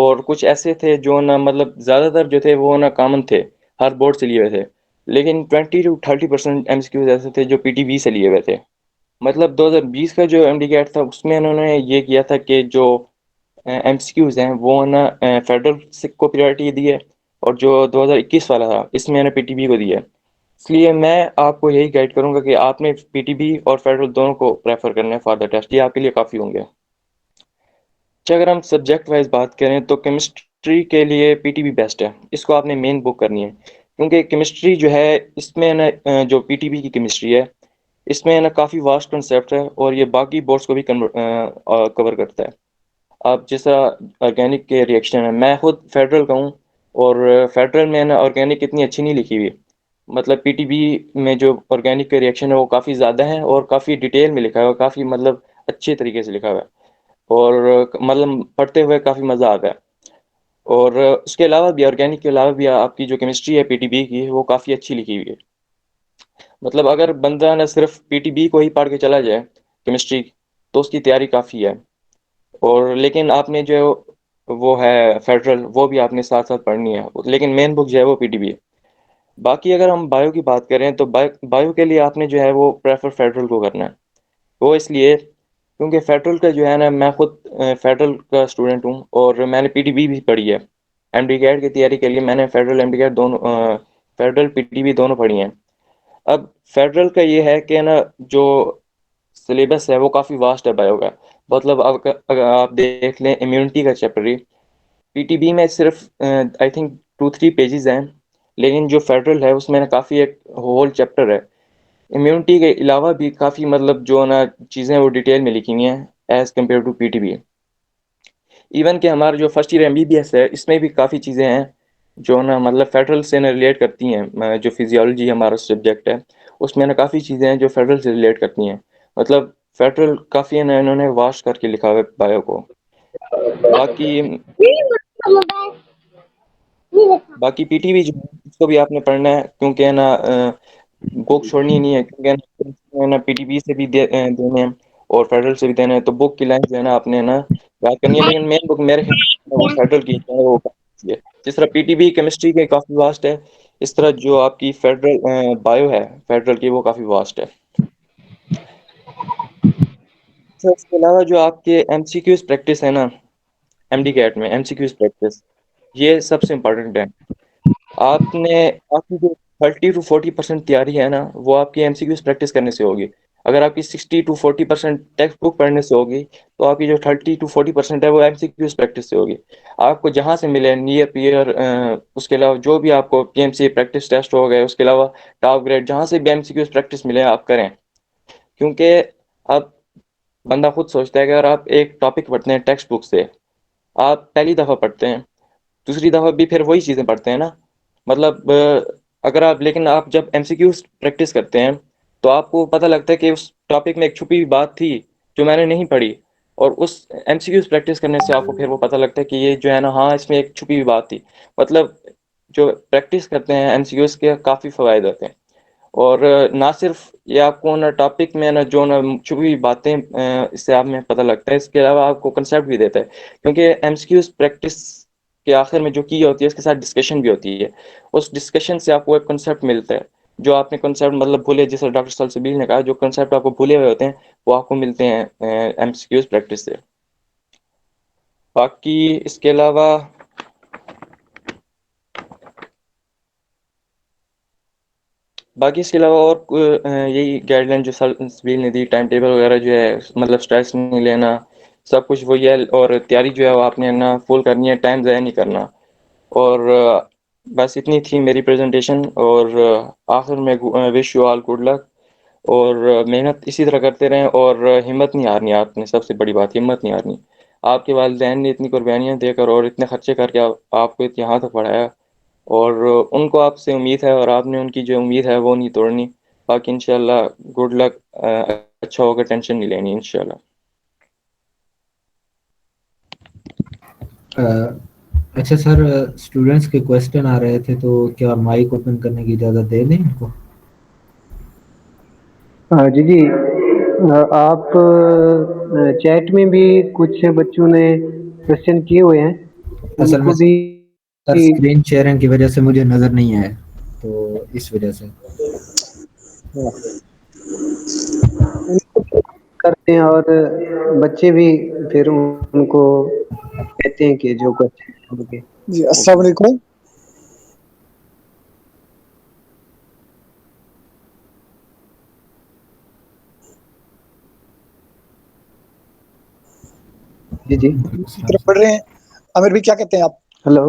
और कुछ ऐसे थे जो ना मतलब ज़्यादातर जो थे वो ना कॉमन थे, हर बोर्ड से लिए हुए थे। लेकिन 20 to 30% एमसीक्यूज ऐसे थे जो पीटीबी से लिए हुए थे। मतलब 2020 का जो एमडी कैट था उसमें उन्होंने ये किया था कि जो एमसीक्यूज हैं वो ना फेडरल को प्रायोरिटी दी है, और जो 2021 वाला था इसमें मैंने पीटीबी को दिया है। इसलिए मैं आपको यही गाइड करूंगा कि आपने पीटीबी और फेडरल दोनों को प्रेफर करना है फॉर द टेस्ट, ये आपके लिए काफ़ी होंगे। अच्छा, अगर हम सब्जेक्ट वाइज बात करें तो केमिस्ट्री के लिए पीटीबी बेस्ट है, इसको आपने मेन बुक करनी है। क्योंकि केमिस्ट्री जो है इसमें ना जो पीटीबी की केमिस्ट्री है इसमें ना काफ़ी वास्ट कंसेप्ट है, और ये बाकी बोर्ड्स को भी कवर करता है। आप जैसा ऑर्गेनिक के रिएक्शन है, मैं खुद फेडरल का हूँ, और फेडरल में ना ऑर्गेनिक इतनी अच्छी नहीं लिखी हुई। मतलब पीटीबी में जो ऑर्गेनिक के रिएक्शन है वो काफ़ी ज़्यादा है और काफ़ी डिटेल में लिखा हुआ है, काफ़ी मतलब अच्छे तरीके से लिखा हुआ है, और मतलब पढ़ते हुए काफ़ी मज़ा आता है। और उसके अलावा भी, ऑर्गेनिक के अलावा भी, आपकी जो केमिस्ट्री है पीटीबी की वो काफ़ी अच्छी लिखी हुई है। मतलब अगर बंदा ना सिर्फ पीटीबी को ही पढ़ के चला जाए केमिस्ट्री, तो उसकी तैयारी काफ़ी है। और लेकिन आपने जो वो है फेडरल, वो भी आपने साथ साथ पढ़नी है, लेकिन मेन बुक जो है वो पीटीबी है। बाकी अगर हम बायो की बात करें तो बायो के लिए आपने जो है वो प्रेफर फेडरल को करना है। वो इसलिए क्योंकि फेडरल का जो है ना, मैं खुद फेडरल का स्टूडेंट हूँ और मैंने पीटीबी भी पढ़ी है। एमडी कैट की तैयारी के लिए मैंने फेडरल एमडी कैट दोनों, फेडरल पीटीबी दोनों पढ़ी हैं। अब फेडरल का ये है कि ना, जो सिलेबस है वो काफ़ी वास्ट है बायो का। मतलब अगर आप देख लें इम्यूनिटी का चैप्टर ही, पीटीबी में सिर्फ आई थिंक 2-3 पेजेस हैं, लेकिन जो फेडरल है उसमें ना काफ़ी एक होल चैप्टर है। इम्यूनिटी के अलावा भी काफ़ी मतलब जो ना चीज़ें वो डिटेल में लिखी हुई हैं as compare to PTB. Even कि हमारा जो फर्स्ट ईयर एमबीबीएस है इसमें भी काफ़ी चीज़ें हैं जो ना मतलब फेडरल से ना रिलेट करती हैं। जो फिजियोलॉजी हमारा सब्जेक्ट है उसमें ना काफ़ी चीज़ें हैं जो फेडरल से रिलेट करती हैं। मतलब फेडरल काफ़ी है ना, इन्होंने वाश करके लिखा हुआ है बायो को। बाकी बाकी पीटीबी जो है उसको भी आपने पढ़ना है, क्योंकि है ना बुक छोड़नी नहीं है, क्योंकि है ना पीटीबी से भी देने हैं और फेडरल से भी देने हैं, तो बुक की लाइन जो है ना आपने ना याद करनी है। लेकिन मेन बुक मेरे ख्याल में वो फेडरल की है, वो काफी है। जिस तरह पीटीबी केमिस्ट्री के काफ़ी वास्ट है, इस तरह जो आपकी फेडरल बायो है फेडरल की, वो काफ़ी वास्ट है। अच्छा, इसके अलावा जो आपके एमसीक्यूज प्रैक्टिस है ना, एमडी कैट में एमसीक्यूज प्रैक्टिस, ये सबसे इम्पोर्टेंट है। आपने आपकी जो 30 to 40% तैयारी है ना, वो आपकी एमसीक्यूज प्रैक्टिस करने से होगी। अगर आपकी 60 to 40% टेक्स्ट बुक पढ़ने से होगी, तो आपकी जो 30 to 40% है वो एमसीक्यूज प्रैक्टिस से होगी। आपको जहाँ से मिले नियर पीयर, उसके अलावा जो भी आपको पीएमसी प्रैक्टिस टेस्ट हो गए, उसके अलावा टॉप ग्रेड, जहाँ से भी एमसीक्यूज प्रैक्टिस मिले आप करें। क्योंकि अब बंदा खुद सोचता है कि अगर आप एक टॉपिक पढ़ते हैं टेक्स्ट बुक से, आप पहली दफ़ा पढ़ते हैं, दूसरी दफ़ा भी फिर वही चीज़ें पढ़ते हैं ना। मतलब अगर आप, लेकिन आप जब एमसीक्यूज प्रैक्टिस करते हैं तो आपको पता लगता है कि उस टॉपिक में एक छुपी हुई बात थी जो मैंने नहीं पढ़ी, और उस एमसीक्यूज प्रैक्टिस करने से आपको फिर वो पता लगता है कि ये जो है ना, हाँ इसमें एक छुपी हुई बात थी। मतलब जो प्रैक्टिस करते हैं एमसीक्यूज के काफ़ी फ़वायद होते हैं। और ना सिर्फ ये आपको ना टॉपिक में ना जो ना छुपी हुई बातें, इससे आप में पता लगता है, इसके अलावा आपको कंसेप्ट भी देता है। क्योंकि एमसीक्यूज प्रैक्टिस के आखिर में जो की होती है उसके साथ डिस्कशन भी होती है। उस डिस्कशन से आपको एक कंसेप्ट मिलता है, जो आपने कंसेप्ट मतलब भूले, जैसे डॉक्टर सलसबील ने कहा, जो कंसेप्ट आपको भूले हुए होते हैं वो आपको मिलते हैं एमसीक्यूज प्रैक्टिस से। बाकी इसके अलावा, और यही गाइडलाइन जो सलसबील ने दी, टाइम टेबल वगैरह जो है, मतलब स्ट्रेस नहीं लेना, सब कुछ वही है। और तैयारी जो है वो आपने ना फुल करनी है, टाइम ज़ाया नहीं करना। और बस इतनी थी मेरी प्रेजेंटेशन। और आखिर में wish you all good luck, और मेहनत इसी तरह करते रहें, और हिम्मत नहीं हारनी। आपने सबसे बड़ी बात, हिम्मत नहीं हारनी। आपके वालिदैन ने इतनी कुर्बानियाँ देकर और इतने खर्चे करके आपको यहाँ तक पढ़ाया, और उनको आपसे उम्मीद है और आपने उनकी जो उम्मीद है वो नहीं तोड़नी। बाकी इंशाल्लाह गुड लक, अच्छा होगा, टेंशन नहीं लेनी इंशाल्लाह। अ, अच्छा सर, स्टूडेंट्स के क्वेश्चन आ रहे थे तो क्या माइक ओपन करने की इजाज़त दे दें इनको? हाँ जी जी, आप चैट में भी कुछ बच्चों ने क्वेश्चन किए हुए हैं, असल में उनको भी सर स्क्रीन शेयरिंग की वजह से मुझे नज़र नहीं आया, तो इस वजह से। करते हैं और बच्चे भी फिर उनको कहते हैं कि जो क्वेश्चन उनके जी, अस्सलाम वालेकुम। जी जी की तरफ बढ़ रहे हैं। आमिर भाई क्या कहते हैं आप? हेलो,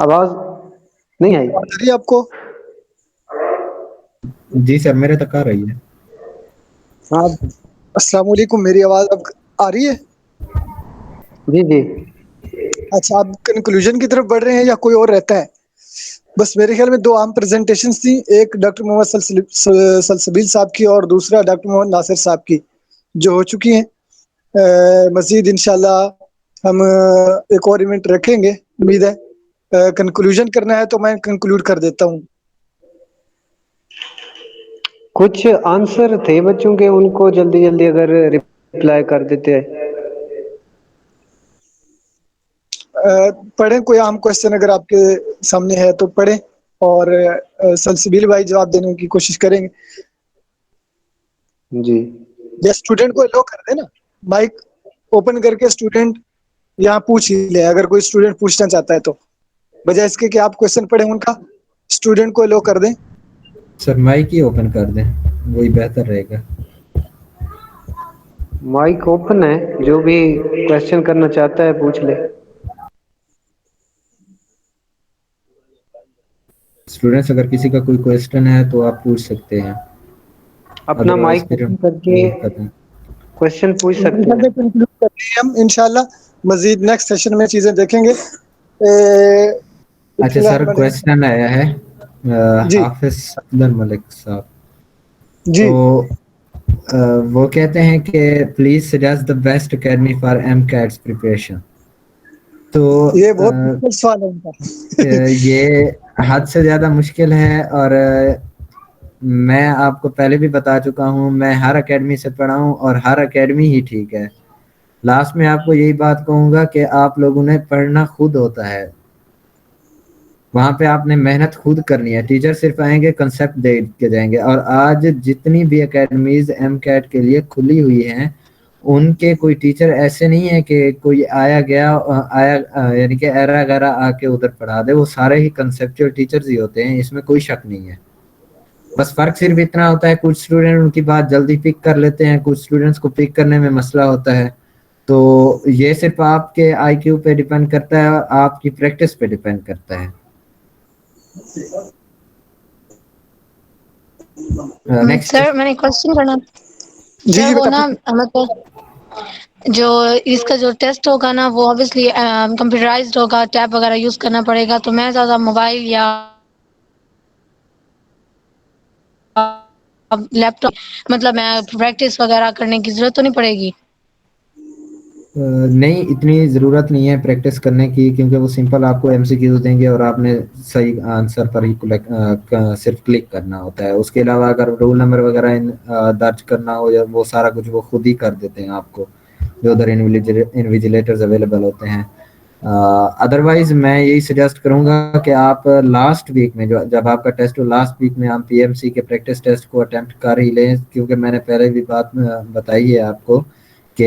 आवाज नहीं आई? आवाज आ रही है आपको? जी सर, मेरे तक आ रही है। हाँ, अस्सलाम वालेकुम। मेरी आवाज अब आ रही है? जी जी अच्छा, आप कंक्लूजन की तरफ बढ़ रहे हैं या कोई और रहता है? बस मेरे ख्याल में दो आम प्रेजेंटेशंस थी, एक डॉक्टर मोहम्मद सलसबील साहब की और दूसरा डॉक्टर मोहम्मद नासिर साहब की, जो हो चुकी हैं। मजीद इंशाल्लाह हम एक और इवेंट रखेंगे, उम्मीद है। कंक्लूजन करना है तो मैं कंक्लूड कर देता हूँ। कुछ आंसर थे बच्चों के, उनको जल्दी जल्दी अगर रिप्लाई कर देते। पढ़ें, कोई आम क्वेश्चन अगर आपके सामने है तो पढ़ें, और सलसबील भाई जवाब देने की कोशिश करेंगे। जी या स्टूडेंट को लो कर दे ना, माइक ओपन करके स्टूडेंट यहाँ पूछ ही ले, अगर कोई स्टूडेंट पूछना चाहता है तो, बजाय इसके कि आप क्वेश्चन पढ़ें उनका, स्टूडेंट को लो कर दें। सर माइक ही ओपन कर दें, वही बेहतर रहेगा। माइक ओपन है, जो भी क्वेश्चन करना चाहता है पूछ ले। स्टूडेंट्स अगर किसी का कोई क्वेश्चन है तो आप पूछ सकते हैं, अपना अदरवाइज माइक फिर ओपन करके लीव कर दें। क्वेश्चन पूछ मेरे सकते ख्याल हैं। से कंक्लूड कर रहे हैं हम इंशाल्लाह। मजीद नेक्स्ट सेशन में चीजें देखेंगे। अच्छा सर, क्वेश्चन आया है जी हाफिज सफदर मलिक साहब। जी। तो वो कहते हैं कि please suggest the best academy for M CATs preparation. तो ये बहुत मुश्किल सवाल है उनका। ये हद से ज़्यादा मुश्किल है, और मैं आपको पहले भी बता चुका हूँ, मैं हर एकेडमी से पढ़ा हूँ और हर एकेडमी ही ठीक है। लास्ट में आपको यही बात कहूँगा कि आप लोगों ने पढ़ना खुद होता है, वहाँ पे आपने मेहनत खुद करनी है। टीचर सिर्फ आएंगे, कंसेप्ट दे के जाएंगे। और आज जितनी भी एकेडमीज एम कैट के लिए खुली हुई हैं, उनके कोई टीचर ऐसे नहीं है कि कोई आया गया यानी कि एरा गैरा आके उधर पढ़ा दे। वो सारे ही कंसेप्चुअल टीचर्स ही होते हैं, इसमें कोई शक नहीं है। बस फर्क सिर्फ इतना होता है, कुछ स्टूडेंट उनकी बात जल्दी पिक कर लेते हैं, कुछ स्टूडेंट्स को पिक करने में मसला होता है। तो ये सिर्फ आपके आईक्यू पे डिपेंड करता है और आपकी प्रैक्टिस पे डिपेंड करता है। नेक्स्ट। सर मैंने क्वेश्चन करना। जी सर जी वो बेटा ना मतलब जो इसका जो टेस्ट होगा ना वो ऑब्वियसली कंप्यूटराइज्ड होगा, टैब वगैरह यूज करना पड़ेगा, तो मैं ज़्यादा मोबाइल या लैपटॉप मतलब मैं प्रैक्टिस वगैरह करने की जरूरत तो नहीं पड़ेगी? नहीं, इतनी ज़रूरत नहीं है प्रैक्टिस करने की, क्योंकि वो सिंपल आपको एमसीक्यूज देंगे और आपने सही आंसर पर ही सिर्फ क्लिक करना होता है। उसके अलावा अगर रोल नंबर वगैरह दर्ज करना हो, या वो सारा कुछ वो खुद ही कर देते हैं आपको, जो उधर इन्विजिलेटर्स अवेलेबल होते हैं। अदरवाइज मैं यही सजेस्ट करूंगा कि आप लास्ट वीक में, जो जब आपका टेस्ट हो, लास्ट वीक में आप पीएमसी के प्रैक्टिस टेस्ट को अटेम्प्ट कर ही लें, क्योंकि मैंने पहले भी बात बताई है आपको कि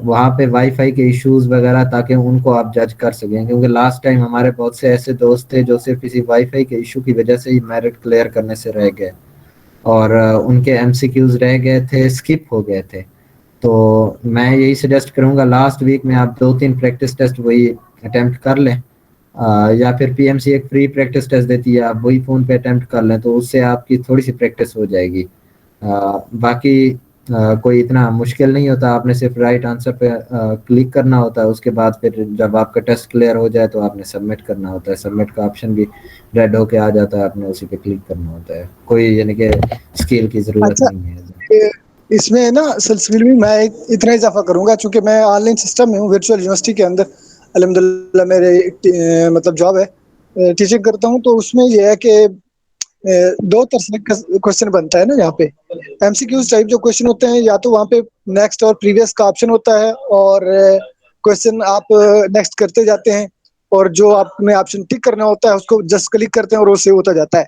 वहाँ पे वाईफाई के इश्यूज वगैरह, ताकि उनको आप जज कर सकें। क्योंकि लास्ट टाइम हमारे बहुत से ऐसे दोस्त थे जो सिर्फ इसी वाईफाई के इशू की वजह से ही मेरिट क्लियर करने से रह गए, और उनके एमसीक्यूज रह गए थे, स्किप हो गए थे। तो मैं यही सजेस्ट करूंगा, लास्ट वीक में आप 2-3 प्रैक्टिस टेस्ट वही अटेम्प्ट कर लें, या फिर पीएमसी एक फ्री प्रैक्टिस टेस्ट देती है, आप वही फ़ोन पे अटेम्प्ट कर लें, तो उससे आपकी थोड़ी सी प्रैक्टिस हो जाएगी। बाकी कोई इतना मुश्किल नहीं होता, आपने सिर्फ राइट आंसर पे क्लिक करना होता है। उसके बाद फिर जब आपका टेस्ट क्लियर हो जाए तो आपने सबमिट करना होता है। सबमिट का ऑप्शन भी रेड होके आ जाता है, आपने उसी पे क्लिक करना होता है। कोई यानी कि स्किल की ज़रूरत अच्छा, नहीं है। इसमें ना सिलसिले में मैं इतना इजाफा करूंगा, चूंकि मैं ऑनलाइन सिस्टम में हूँ, वर्चुअल यूनिवर्सिटी के अंदर अल्हम्दुलिल्लाह मेरे मतलब जॉब है, टीचिंग करता हूँ। तो उसमें यह है कि दो तरह से क्वेश्चन बनता है ना यहाँ पे। एमसीक्यूज टाइप जो क्वेश्चन होते हैं, या तो वहाँ पे नेक्स्ट और प्रीवियस का ऑप्शन होता है, और क्वेश्चन आप नेक्स्ट करते जाते हैं, और जो आपने ऑप्शन टिक करना होता है उसको जस्ट क्लिक करते हैं और वो सेव होता जाता है,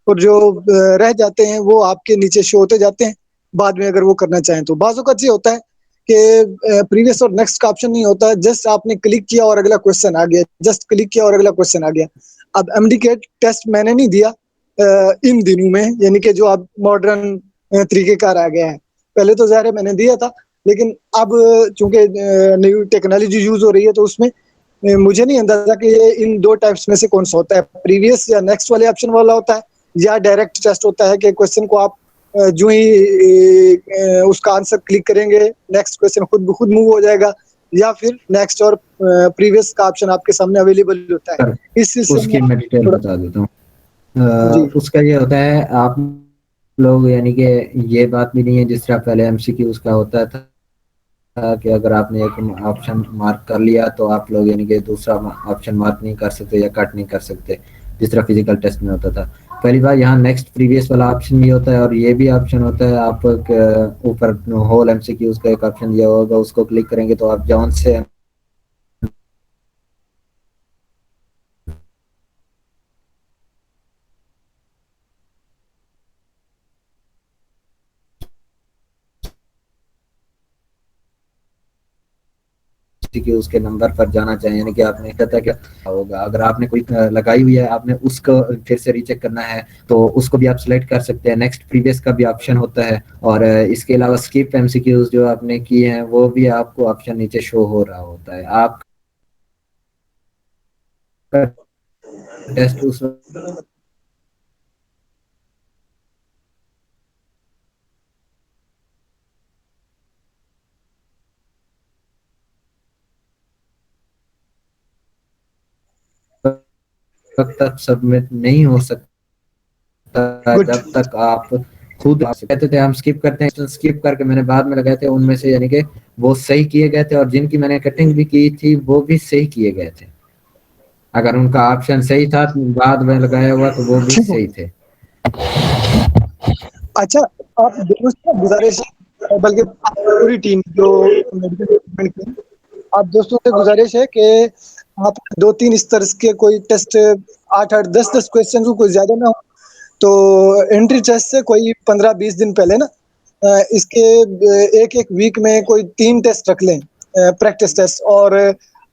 और जो रह जाते हैं वो आपके नीचे शो होते जाते हैं बाद में अगर वो करना चाहें तो। बाजों का ये होता है कि प्रीवियस और नेक्स्ट का ऑप्शन नहीं होता है, जस्ट आपने क्लिक किया और अगला क्वेश्चन आ गया, जस्ट क्लिक किया और अगला क्वेश्चन आ गया। अब एमडीकेट टेस्ट मैंने नहीं दिया इन दिनों में, यानी कि जो अब मॉडर्न तरीकेकार आ गया है। पहले तो ज़ाहिर है मैंने दिया था, लेकिन अब चूंकि न्यू टेक्नोलॉजी यूज हो रही है तो उसमें मुझे नहीं अंदाजा कि ये इन दो टाइप्स में से कौन सा होता है, प्रीवियस या नेक्स्ट वाले ऑप्शन वाला होता है, या डायरेक्ट टेस्ट होता है कि क्वेश्चन को आप जो ही उसका आंसर क्लिक करेंगे नेक्स्ट क्वेश्चन खुद ब खुद मूव हो जाएगा, या फिर नेक्स्ट और प्रीवियस का ऑप्शन आपके सामने अवेलेबल होता है। इस सिलसिले उसकी में मैं डिटेल बता देता हूँ। जी उसका ये होता है, आप लोग यानी कि ये बात भी नहीं है जिस तरह पहले एमसीक्यूज का होता था कि अगर आपने एक ऑप्शन मार्क कर लिया तो आप लोग यानी कि दूसरा ऑप्शन मार्क नहीं कर सकते या कट नहीं कर सकते, जिस तरह फिजिकल टेस्ट में होता था। पहली बार यहाँ नेक्स्ट प्रीवियस वाला ऑप्शन भी होता है और ये भी ऑप्शन होता है। आप ऊपर होल एमसीक्यूज का एक ऑप्शन दिया होगा, उसको क्लिक करेंगे तो आप जौन से कि उसके नंबर पर जाना चाहिए, यानी कि आपने कहता क्या होगा। अगर आपने कोई लगाई हुई है, आपने उसको फिर से रीचेक करना है तो उसको भी आप सिलेक्ट कर सकते हैं। नेक्स्ट प्रीवियस का भी ऑप्शन होता है, और इसके अलावा स्किप एमसीक्यूज जो आपने किए हैं वो भी आपको ऑप्शन नीचे शो हो रहा होता है। आप टेस्ट उस वक्त तक सबमिट नहीं हो सकता गुड। जब तक आप खुद कहते थे हम स्किप करते हैं। स्किप करके मैंने बाद में लगाए थे, उनमें से यानी कि वो सही किए गए थे, और जिनकी मैंने कटिंग भी की थी वो भी सही किए गए थे। अगर उनका ऑप्शन सही था बाद में लगाया हुआ तो वो भी ठीक हो। सही थे। अच्छा, आप दोनों से गुजारिश है, बल्कि पूरी टीम जो मेडिकल डिपार्टमेंट की, आप दोस्तों से गुजारिश है कि आप 2-3 इस तरह के कोई टेस्ट 8-8 10-10 क्वेश्चन को कोई ज्यादा ना हो, तो एंट्री टेस्ट से कोई 15-20 दिन पहले ना इसके एक एक वीक में कोई 3 टेस्ट रख लें, प्रैक्टिस टेस्ट। और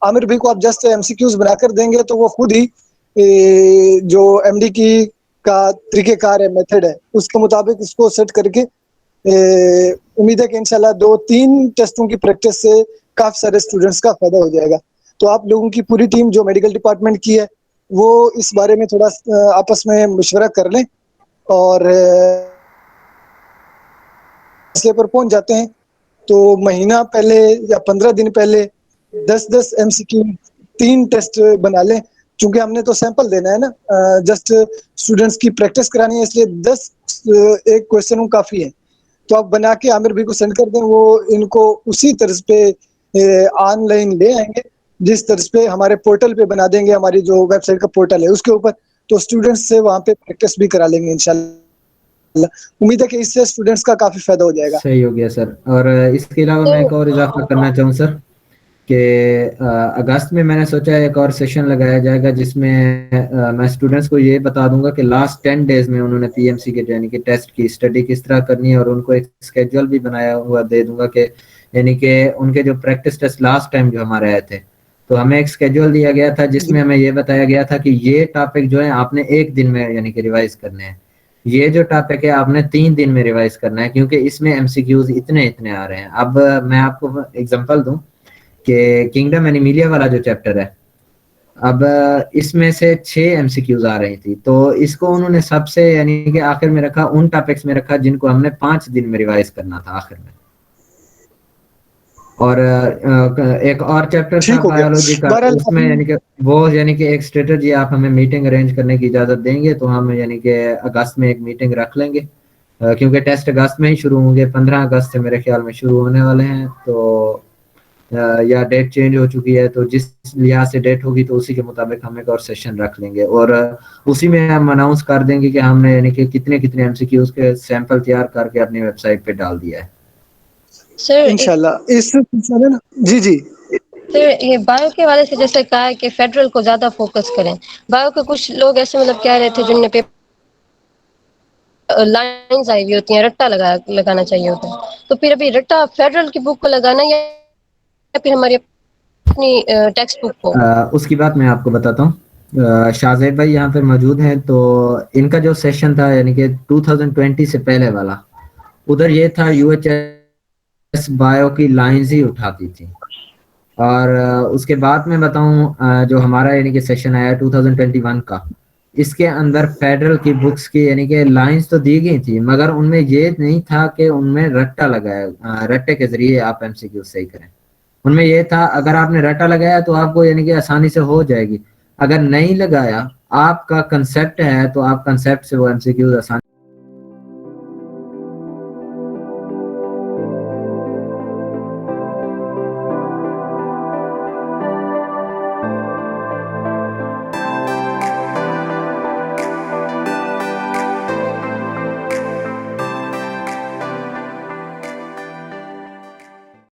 आमिर भाई को आप जस्ट एमसीक्यूज बनाकर देंगे तो वो खुद ही जो एमडी की का तरीकेकार है, मेथड है, उसके मुताबिक इसको सेट करके उम्मीद है कि इंशाल्लाह 2-3 टेस्टों की प्रैक्टिस से काफी सारे स्टूडेंट्स का फायदा हो जाएगा। तो आप लोगों की पूरी टीम जो मेडिकल डिपार्टमेंट की है वो इस बारे में थोड़ा आपस में मशवरा कर लें, और फैसले पर पहुंच जाते हैं तो महीना पहले या 15 दिन पहले 10-10 एमसीक्यू 3 टेस्ट बना लें। चूंकि हमने तो सैंपल देना है ना, जस्ट स्टूडेंट्स की प्रैक्टिस करानी है, इसलिए 10 एक क्वेश्चन काफी है। तो आप बना के आमिर भाई को सेंड कर दें, वो इनको उसी तर्ज पे ऑनलाइन ले आएंगे जिस तर्ज पे हमारे पोर्टल पे बना देंगे, हमारी जो वेबसाइट का पोर्टल है उसके ऊपर, तो स्टूडेंट्स से वहाँ पे प्रैक्टिस भी करा लेंगे इंशाल्लाह। उम्मीद है कि इससे स्टूडेंट्स का काफी फायदा हो जाएगा। सही हो गया सर। और इसके अलावा मैं एक और इजाफा करना चाहूँ सर कि अगस्त में मैंने सोचा एक और सेशन लगाया जाएगा जिसमें मैं स्टूडेंट्स को ये बता दूंगा कि लास्ट 10 डेज में उन्होंने पीएमसी के यानी कि टेस्ट की स्टडी किस तरह करनी है, और उनको एक स्केड्यूल भी बनाया हुआ दे दूंगा कि यानी कि उनके जो प्रैक्टिस टेस्ट लास्ट टाइम जो हमारे आए थे तो हमें एक स्केड्यूल दिया गया था जिसमें हमें ये बताया गया था कि ये टॉपिक जो है आपने एक दिन में यानी कि रिवाइज करने हैं, ये जो टॉपिक है आपने 3 दिन में रिवाइज करना है, क्योंकि इसमें एमसीक्यूज इतने इतने आ रहे हैं। अब मैं आपको एग्जांपल दूं कि किंगडम एनिमिलिया वाला जो चैप्टर है, अब इसमें से 6 एमसीक्यूज आ रही थी, तो इसको उन्होंने सबसे यानी कि आखिर में रखा, उन टॉपिक्स में रखा जिनको हमने 5 दिन में रिवाइज करना था आखिर में। और एक और चैप्टर था बायोलॉजी का, उसमें यानी कि वो यानी कि एक स्ट्रेटजी आप हमें मीटिंग अरेंज करने की इजाजत देंगे तो हम यानी कि अगस्त में एक मीटिंग रख लेंगे, क्योंकि टेस्ट अगस्त में ही शुरू होंगे, 15 अगस्त से मेरे ख्याल में शुरू होने वाले हैं। तो या डेट चेंज हो चुकी है तो जिस लिहाज से डेट होगी तो उसी के मुताबिक हम एक और सेशन रख लेंगे, और उसी में हम अनाउंस कर देंगे कि हमने यानी कि कितने कितने एमसीक्यूज के सैंपल तैयार करके अपनी वेबसाइट पे डाल दिया है। सर इंशाल्लाह इस सिलसिले में जी जी सर ये बायो के वाले से जैसे कहा है कि फेडरल को ज्यादा फोकस करें, बायो के कुछ लोग ऐसे मतलब कह रहे थे जिनने पेपर लाइंस आई हुई होती हैं, रट्टा लगाना चाहिए होता है, तो फिर अभी रट्टा फेडरल की बुक को लगाना या फिर हमारी अपनी टेक्स्ट बुक को? उसकी बात मैं आपको बताता हूँ। शाहजेब भाई यहाँ पे मौजूद हैं, तो इनका जो सेशन था यानी कि 2020 से पहले वाला, उधर ये था यूएचएस बायो की लाइंस ही उठाती थी। और उसके बाद मैं बताऊं, जो हमारा यानी कि सेशन आया 2021 का, इसके अंदर फेडरल की बुक्स की यानी कि लाइंस तो दी गई थी, मगर उनमें ये नहीं था कि उनमें रट्टा लगाया, रट्टे के जरिए आप एमसीक्यू सही करें। उनमें ये था अगर आपने रट्टा लगाया तो आपको यानी कि आसानी से हो जाएगी, अगर नहीं लगाया आपका कंसेप्ट है तो आप कंसेप्ट से वो एमसीक्यू आसानी